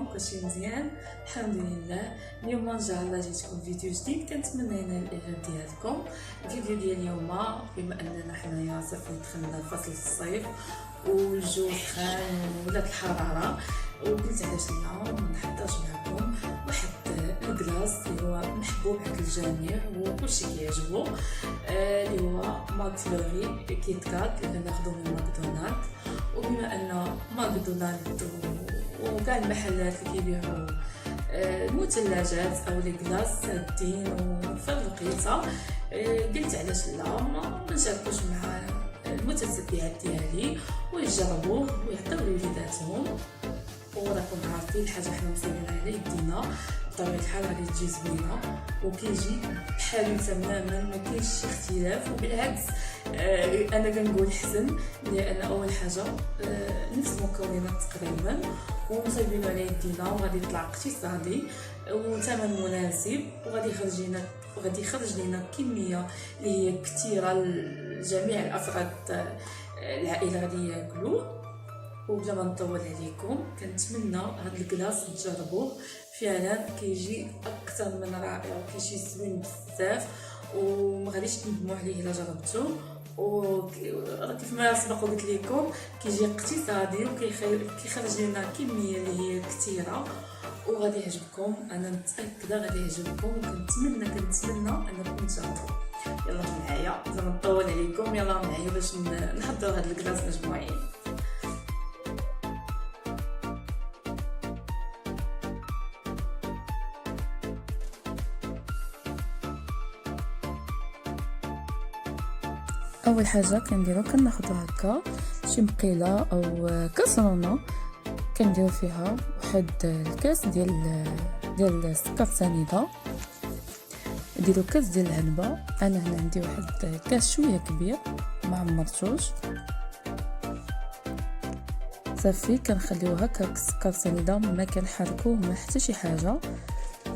عليكم؟ كلشي مزيان الحمد لله. اليوم ان شاء الله جيتكم فيديو جديد، كنتمنى ينال الاعجاب ديالكم. الفيديو ديال اليوم بما اننا حنايا صافي دخلنا فصل الصيف والجو سخان ولات الحراره، وقلت علاش لا ما نحضرش معكم واحد الكلاص اللي هو محبوب عند الجميع وكلشي كيعجبو، اللي هو ماكفلوري كيت كات اللي ناخذو من ماكدونالد. وبما ان ماكدونالد وكاع المحلات اللي كيبيعوا المثلجات او لي كلاص سادين وفي الوقيته، قلت علاش لا ما نشاركوش مع المتتبعات ديالي ويجربوه ويعطيو لوليداتهم. وراكم عارفين الحاجه حنا مسيرين على يدينا بطبيعه الحال غادي تجي زوينه وكيجي بحالو تماما، ما كاينش شي اختلاف، وبالعكس انا كنقول حسن، لان اول حاجه نفس المكونات تقريبا ومصايبين على يدينا، وغادي يطلع اقتصادي وثمن مناسب، وغادي يخرج لنا كميه اللي هي كثيره لجميع الافراد العائله غادي ياكلوه. وبلا ما نطول عليكم كنتمنى هاد الكلاص تجربوه، فعلا كيجي اكثر من رائع وكيجي زوين بزاف وما غاديش تندموا عليه الا جربتوه. وكيف ما سبق قلت لكم كيجي اقتصادي وكيخرج لنا كميه اللي هي كثيره وغادي يعجبكم، انا متاكده غادي يعجبكم، وكنتمنى انكم تجربوه. يلا معايا بلا ما نطول عليكم، يلا معايا باش نحضروا هاد الكلاص مجموعين. اول حاجه كنديرو كناخذوا هكا شي مقيله او كاسرونه، كنديرو فيها واحد الكاس ديال السكر سنيده، نديرو كاس ديال العنبه، انا هنا عندي واحد كاس شويه كبير ما عمرتوش، صافي كنخليوه هكا السكر سنيده، ما كنحركوه ما حتى شي حاجه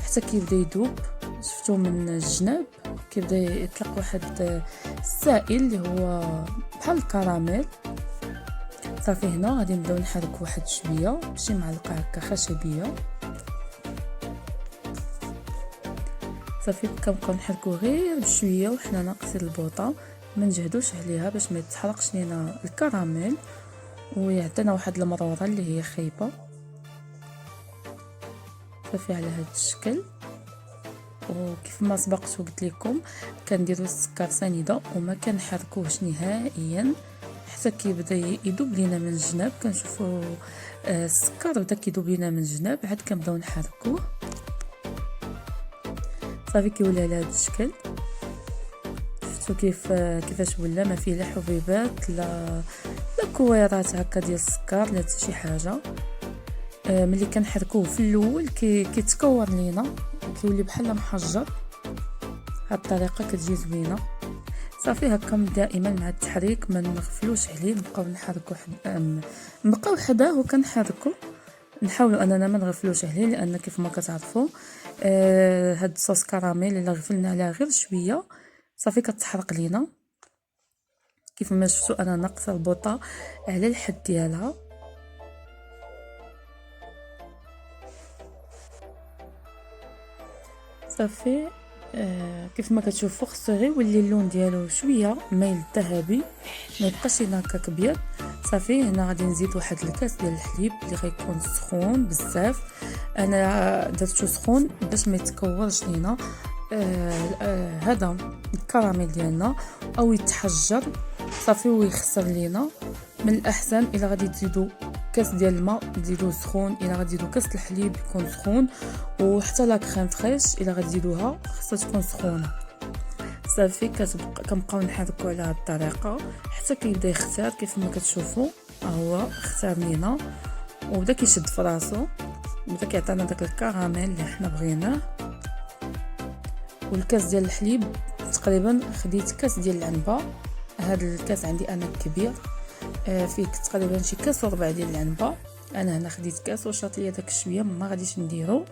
حتى كيبدا يذوب. شفتو من الجناب كيبدا يطلق واحد السائل اللي هو بحال الكراميل. صافي هنا غادي نبداو نحركو واحد شويه بشي معلقه هكا خشبيه، صافي كنبقاو نحركو غير بشويه وحنا ناقصين البوطه، ما نجهدوش عليها باش ما يتحرقش لينا الكراميل ويعطينا واحد المروره اللي هي خايبه. صافي على هذا الشكل، وكيف ما سبقت وقلت لكم كنديروا السكر سنيده وما كنحركوهش نهائيا حتى كيبدا يذوب لينا من الجناب، كنشوفوا السكر بدا كيذوب لينا من الجناب، عاد كنبداو نحركوه. صافي كيولي على هذا الشكل، شفتوا كيفاش ولا ما فيه لا حبيبات لا كويرات هكا ديال السكر لا حتى شي حاجه. ملي كنحركوه في الاول كيتكور لينا كيولي بحال محجر، هاد الطريقه كتجي زوينه. صافي هكا دائما مع التحريك ما نغفلوش عليه، نبقاو حداه وكنحركو، نحاولوا اننا ما نغفلوش عليه، لان كيف ما كتعرفوا هاد الصوص كراميل الا غفلنا عليها غير شويه صافي كتحرق لينا. كيف ما شفتوا انا ناقصه البوطه على الحد ديالها. صافي كيف ما كتشوفوا خصو غير يولي اللون ديالو شويه مايل ذهبي، ما يبقاش هنا هكا كبير. صافي هنا غادي نزيد واحد الكاس ديال الحليب اللي غيكون سخون بزاف، انا درتو سخون باش ما يتكورش لينا هذا الكراميل ديالنا او يتحجر صافي ويخسر لينا. من الاحسن الا غادي تزيدوا كاس ديال الماء تزيدوه سخون، الا غادي تزيدوا كاس الحليب يكون سخون، وحتى لا كريم فريش الا غادي تزيدوها خاصها تكون سخونه. صافي كنبقاو نحركوا على هذه الطريقه حتى كيبدا يختار. كيف ما كتشوفوا هو اختار لينا وبدا كيشد في راسو، بدا كيعطينا داك الكراميل اللي حنا بغيناه. والكاس ديال الحليب تقريبا خديت كاس ديال العنبه، هذا الكاس عندي انا كبير فيه تقريبا شي كاس وربع ديال العنبه، انا هنا خديت كاس وشاط ليا داك شويه ما غاديش نديرو.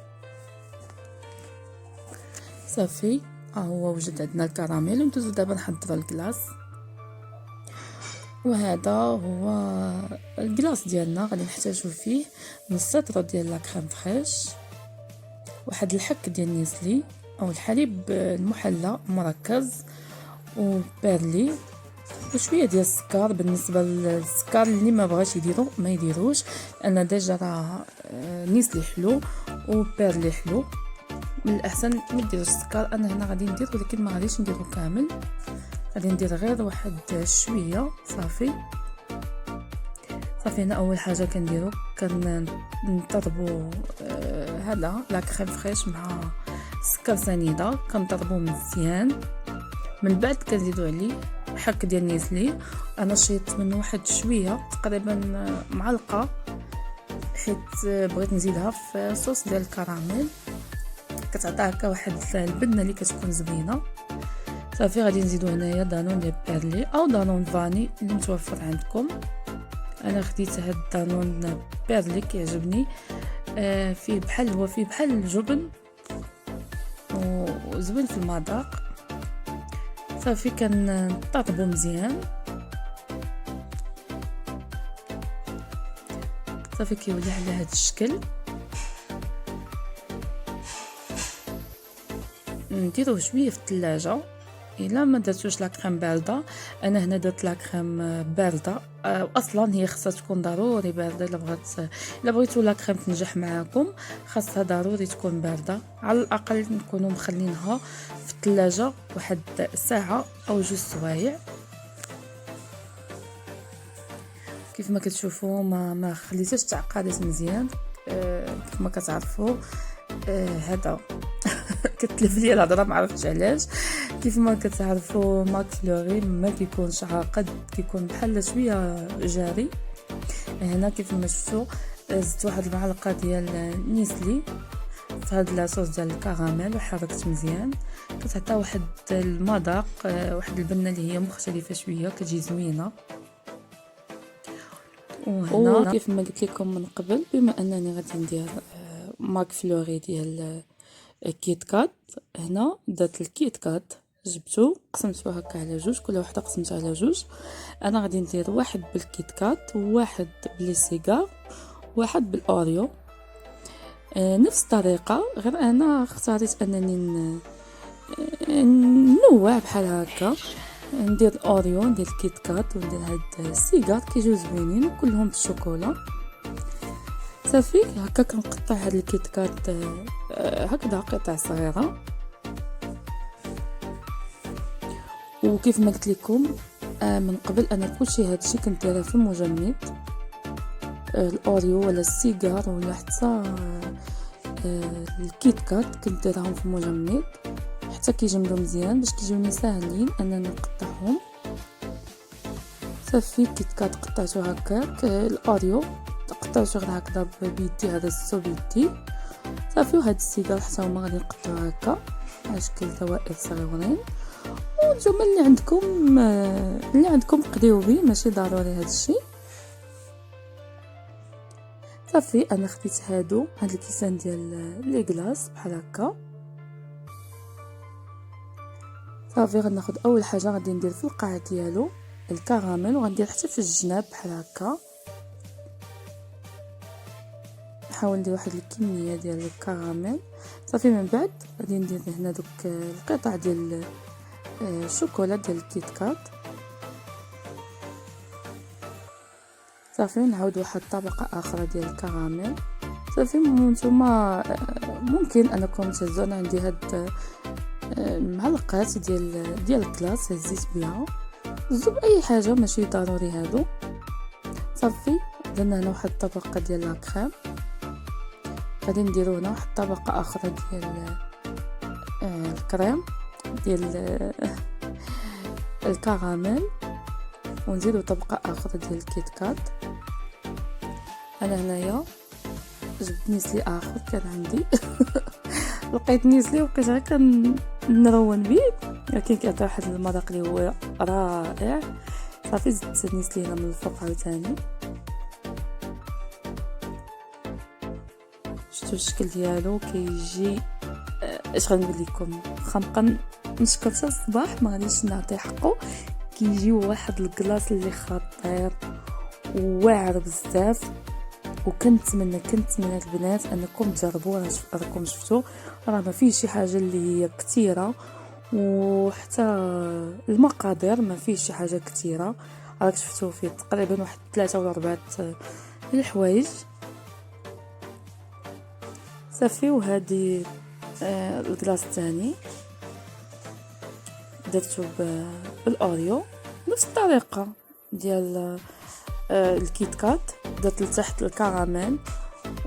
صافي هو وجد عندنا الكراميل، وندوزو دابا نحضروا الكلاص. وهذا هو الكلاص ديالنا. غادي نحتاجو فيه نص لتر ديال لا كريم فريش، واحد الحك ديال نيسلي او الحليب المحلى مركز، وبارلي، وشويه ديال السكر. بالنسبه للسكر اللي ما بغاش يديرو ما يديروش، لان ديجا راه نيسلي حلو وبارلي حلو، من الاحسن ما ديروش السكر. انا هنا غادي ندير، ولكن ما غاديش نديرو كامل، غادي ندير غير واحد شويه صافي. هنا اول حاجه كنديرو كنضربو هذا لا كريم فريش مع سكر سنيده، كنضربو مزيان. من بعد كنزيدو عليه حك ديال نيسلي، انا شيط منه واحد شويه تقريبا معلقه، حيت بغيت نزيدها في صوص ديال الكراميل، كتعطي هكا واحد البنه اللي كتكون زوينه. صافي غادي نزيدو هنايا دانون ديال بيرلي او دانون فاني اللي متوفر عندكم. انا خديت هاد دانون بيرلي كيعجبني، فيه بحال الجبن وزوين في المذاق. صافي كنطربو مزيان، صافي كيولي على هاد الشكل. نديروه شويه في الثلاجه الا ما درتوش لا كريم بارده. انا هنا درت لا كريم بارده، اصلا هي خاصها تكون ضروري بارده. الا بغيتو لا كريم تنجح معاكم خاصها ضروري تكون بارده، على الاقل نكونوا مخلينها في الثلاجه واحد ساعه او 2 سوايع. كيف ما كتشوفوا ما خليتهاش تعقدت مزيان. كيف ما كتعرفوا هذا كتلف لي الهضره، ما عرفتش علاش. كيف ما كتعرفوا ماك فلوري ما كيكونش عاقد، كيكون بحال شويه جاري. هنا كيف ما شفتوا زدت واحد المعلقه ديال نيسلي في هذا لاصوص ديال الكراميل وحركت مزيان، كتعطي واحد المذاق، واحد البنه اللي هي مختلفه شويه، كتجي زوينه. وهنا كيف ما قلت لكم من قبل، بما انني غادي ندير ماك فلوري ديال كيت كات، هنا درت الكيت كات جبتو قسمتو هكا على جوج، كل وحده قسمتها على جوج. انا غادي ندير واحد بالكيت كات، وواحد بلي سيجار، واحد بالاوريو. نفس الطريقه، غير انا اختاريت انني نوع بحال هكا، ندير اوريو، ندير كيت كات، وندير هاد السيجار كيجيو زوينين وكلهم بالشوكولا. صافي هكا كنقطع هاد الكيت كات هكذا قطع صغيره. وكيف ما قلت لكم من قبل، انا كلشي هادشي كنديره في المجمد، الاوريو ولا السيجار ولا حتى الكيت كات كنديرهم في المجمد حتى كيجمدوا مزيان باش كيجيوني ساهلين انني نقطعهم. صافي كيت كات قطعته هكاك، الاوريو قطعته غير هكذا بيدي، هذا السو بيدي. صافي وهاد السيجار حتى هما غادي نقطعو هكا على شكل دوائر صغيورين. وانتوما اللي عندكم قضيو بيه، ماشي ضروري هاد الشيء. صافي انا خديت هاد الكيسان ديال لي كلاص بحال هكا. صافي غناخد اول حاجه غادي ندير في القاع ديالو الكراميل، وغندير حتى في الجناب بحال هكا. نحاول ندير واحد الكميه ديال الكراميل. صافي من بعد غادي ندير هنا دوك القطع ديال الشوكولا ديال الكيت كات. صافي نعاود واحد طبقه اخرى ديال الكراميل. صافي نتوما ممكن انكم تهزوا، انا عندي هاد معلقات ديال الكلاص هزيت بها، زوب اي حاجه ماشي ضروري هادو. صافي درنا هنا واحد الطبقه ديال لاكريم، غادي نديرو هنا واحد الطبقه اخرى ديال الكريم ديال الكراميل، ونزيدو طبقه اخرى ديال الكيت كات. انا هنايا جبت نيسلي اخر كان عندي لقيت نيسلي وبقيت غير كنرون بيه، ولكن كيعطي واحد المذاق اللي هو رائع. صافي زدت نيسلي هنا من الفوق عاوتاني. شفتوا الشكل ديالو كيجي اش غنقول لكم، خنبقى نشكر حتى الصباح ما غاديش نعطي حقه. كيجيو واحد الكلاص اللي خطير وواعر بزاف. وكنتمنى البنات انكم تجربوه. راكم شفتوا راه ما فيه شي حاجه اللي هي كثيره، وحتى المقادير ما فيه شي حاجه كثيره. راك شفتوا فيه تقريبا واحد 3 ولا 4 الحوايج صافي. وهذه الكلاص الثاني درتو بالاوريو نفس الطريقه ديال الكيت كات. درت لتحت الكراميل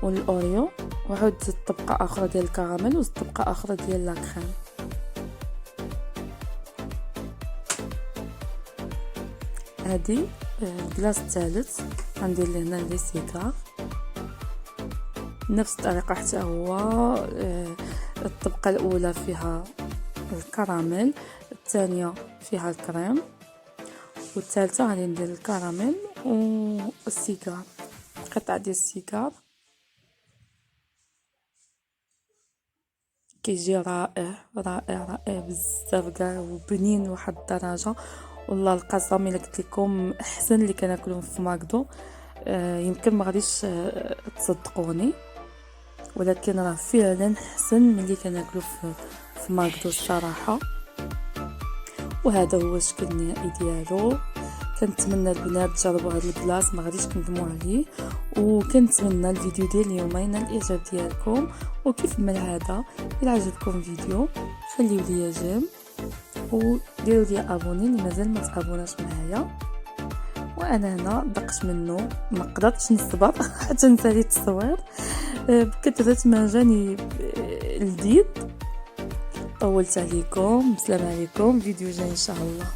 والاوريو، وعود طبقه اخرى ديال الكراميل وطبقه اخرى ديال لا كريم. هذه الكلاص الثالث غندير له هنا لي سيكار نفس الطريقه حتى هو. الطبقه الاولى فيها الكراميل، الثانيه فيها الكريم، والثالثه غادي ندير الكراميل والسيكار، قطعه ديال السيكار. كيجي رائع بزاف كاع وبنين واحد الدرجه. والله القسم الا قلت لكم احسن اللي كناكلهم في ماكدو. يمكن ما غاديش تصدقوني، ولكن راه فعلا احسن من اللي كناكلو في ماكدو الصراحه. وهذا هو الشكل النهائي ديالو. كنتمنى البنات تجربوا هذا الكلاص، ما غاديش تندموا عليه. وكنتمنى الفيديو ديال اليوم ينال الاعجاب ديالكم، وكيف ما العاده الى عجبكم الفيديو خليو لي جيم وديروا لي ابوني اللي مازال ما تابوناش معايا. وانا هنا دقت منه ما قدرتش نصبر حتى نسالي التصوير بكثرة ما جاني لذيذ. طولت عليكم، السلام عليكم، فيديو جاي ان شاء الله.